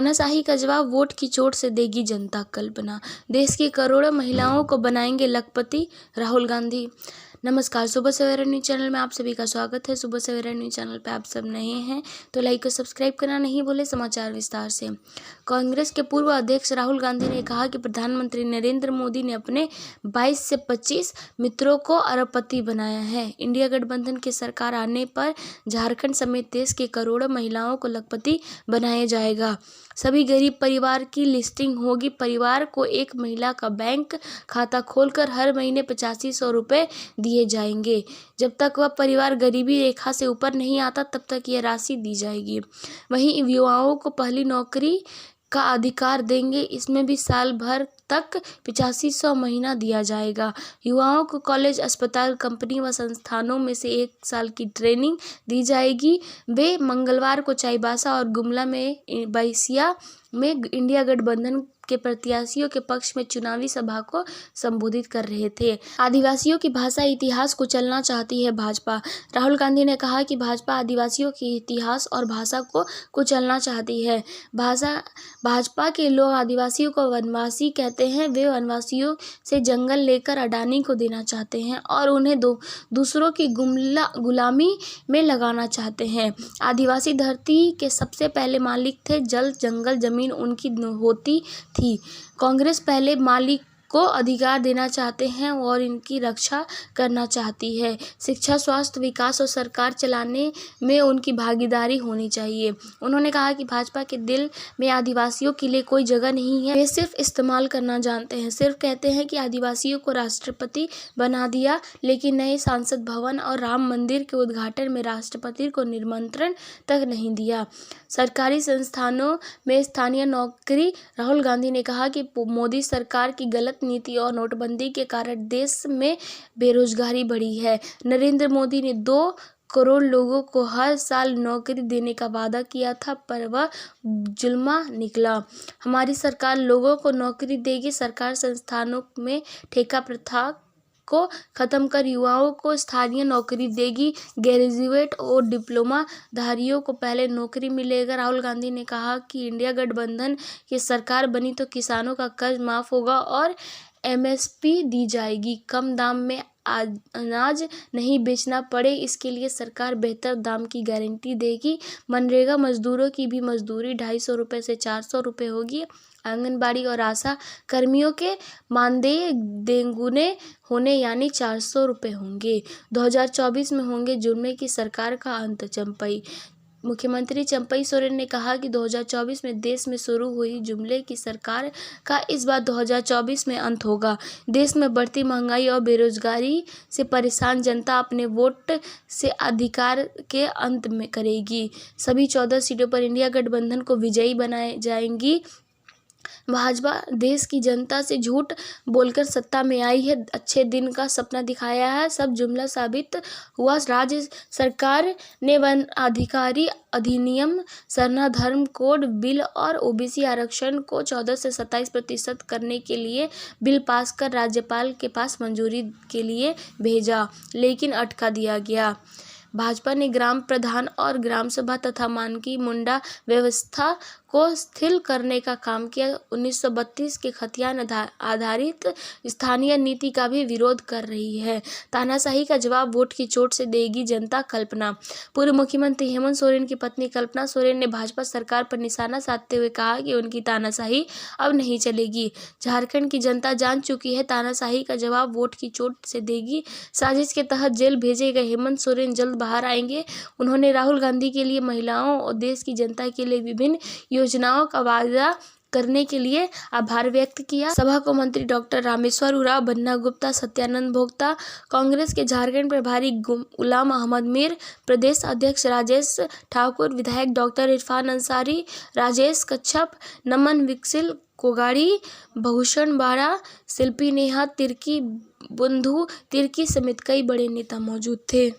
तानाशाही का जवाब वोट की चोट से देगी जनता कल्पना। देश की करोड़ों महिलाओं को बनाएंगे लखपति, राहुल गांधी। नमस्कार, सुबह सवेरा न्यूज़ चैनल में आप सभी का स्वागत है। सुबह सवेरा न्यूज़ चैनल पे आप सब नए हैं तो लाइक और सब्सक्राइब करना नहीं भूलें। समाचार विस्तार से। कांग्रेस के पूर्व अध्यक्ष राहुल गांधी ने कहा कि प्रधानमंत्री नरेंद्र मोदी ने अपने 22 से 25 मित्रों को अरबपति बनाया है। इंडिया गठबंधन की सरकार आने पर झारखंड समेत देश के करोड़ों महिलाओं को लखपति बनाया जाएगा। सभी गरीब परिवार की लिस्टिंग होगी। परिवार को एक महिला का बैंक खाता खोलकर हर महीने 8500 रुपये दिए जाएंगे। जब तक वह परिवार गरीबी रेखा से ऊपर नहीं आता तब तक यह राशि दी जाएगी। वहीं युवाओं को पहली नौकरी का अधिकार देंगे। इसमें भी साल भर तक 8500 महीना दिया जाएगा। युवाओं को कॉलेज, अस्पताल, कंपनी व संस्थानों में से 1 साल की ट्रेनिंग दी जाएगी। वे मंगलवार को चाईबासा और गुमला में बैसिया में इंडिया गठबंधन के प्रत्याशियों के पक्ष में चुनावी सभा को संबोधित कर रहे थे। आदिवासियों की भाषा इतिहास को चलना चाहती है भाजपा। राहुल गांधी ने कहा कि भाजपा आदिवासियों के इतिहास और भाषा को कुचलना चाहती है। भाजपा के लोग आदिवासियों को वनवासी कहते हैं। वे वनवासियों से जंगल लेकर अडानी को देना चाहते हैं और उन्हें दूसरों की गुलामी में लगाना चाहते हैं। आदिवासी धरती के सबसे पहले मालिक थे। जल, जंगल, जमीन उनकी होती थी। कांग्रेस पहले मालिक को अधिकार देना चाहते हैं और इनकी रक्षा करना चाहती है। शिक्षा, स्वास्थ्य, विकास और सरकार चलाने में उनकी भागीदारी होनी चाहिए। उन्होंने कहा कि भाजपा के दिल में आदिवासियों के लिए कोई जगह नहीं है। वे सिर्फ इस्तेमाल करना जानते हैं। सिर्फ कहते हैं कि आदिवासियों को राष्ट्रपति बना दिया, लेकिन नए संसद भवन और राम मंदिर के उद्घाटन में राष्ट्रपति को निमंत्रण तक नहीं दिया। सरकारी संस्थानों में स्थानीय नौकरी। राहुल गांधी ने कहा कि मोदी सरकार की गलत नीति और नोटबंदी के कारण देश में बेरोजगारी बढ़ी है। नरेंद्र मोदी ने 2 करोड़ लोगों को हर साल नौकरी देने का वादा किया था, पर वह जुल्मा निकला। हमारी सरकार लोगों को नौकरी देगी। सरकार संस्थानों में ठेका प्रथा को खत्म कर युवाओं को स्थानीय नौकरी देगी। ग्रेजुएट और डिप्लोमा धारियों को पहले नौकरी मिलेगा। राहुल गांधी ने कहा कि इंडिया गठबंधन की सरकार बनी तो किसानों का कर्ज माफ होगा और MSP दी जाएगी। कम दाम में अनाज नहीं बेचना पड़े, इसके लिए सरकार बेहतर दाम की गारंटी देगी। मनरेगा मजदूरों की भी मजदूरी 250 रुपये से 400 रुपये होगी। आंगनबाड़ी और आशा कर्मियों के मानदेय दोगुने होने यानी 400 रुपये होंगे। 2024 में होंगे जुर्मे की सरकार का अंत। चंपई मुख्यमंत्री चंपई सोरेन ने कहा कि 2024 में देश में शुरू हुई जुमले की सरकार का इस बार 2024 में अंत होगा। देश में बढ़ती महंगाई और बेरोजगारी से परेशान जनता अपने वोट से अधिकार के अंत में करेगी। सभी 14 सीटों पर इंडिया गठबंधन को विजयी बनाए जाएंगी। भाजपा देश की जनता से झूठ बोलकर सत्ता में आई है, अच्छे दिन का सपना दिखाया है, सब जुमला साबित हुआ। राज्य सरकार ने वन अधिकारी अधिनियम, सरना धर्म कोड बिल और OBC आरक्षण को 14 से 27% करने के लिए बिल पास कर राज्यपाल के पास मंजूरी के लिए भेजा, लेकिन अटका दिया गया। भाजपा ने ग्राम प्रधान और ग्राम सभा तथा मानकी मुंडा व्यवस्था को शिथिल करने का काम किया। 1932 के खतियान आधारित स्थानीय नीति का भी विरोध कर रही है। तानाशाही का जवाब वोट की चोट से देगी जनता कल्पना। पूर्व मुख्यमंत्री हेमंत सोरेन की पत्नी कल्पना सोरेन ने भाजपा सरकार पर निशाना साधते हुए कहा कि उनकी तानाशाही अब नहीं चलेगी। झारखंड की जनता जान चुकी है, तानाशाही का जवाब वोट की चोट से देगी। साजिश के तहत जेल भेजे गए हेमंत सोरेन जल्द बाहर आएंगे। उन्होंने राहुल गांधी के लिए, महिलाओं और देश की जनता के लिए विभिन्न योजनाओं का वादा करने के लिए आभार व्यक्त किया। सभा को मंत्री डॉक्टर रामेश्वर उरांव, बन्ना गुप्ता, सत्यानंद भोक्ता, कांग्रेस के झारखंड प्रभारी गुलाम अहमद मीर, प्रदेश अध्यक्ष राजेश ठाकुर, विधायक डॉक्टर इरफान अंसारी, राजेश कच्छप, नमन विकसिल कोगाड़ी, भूषण बाड़ा, शिल्पी नेहा तिर्की, बंधु तिर्की समेत कई बड़े नेता मौजूद थे।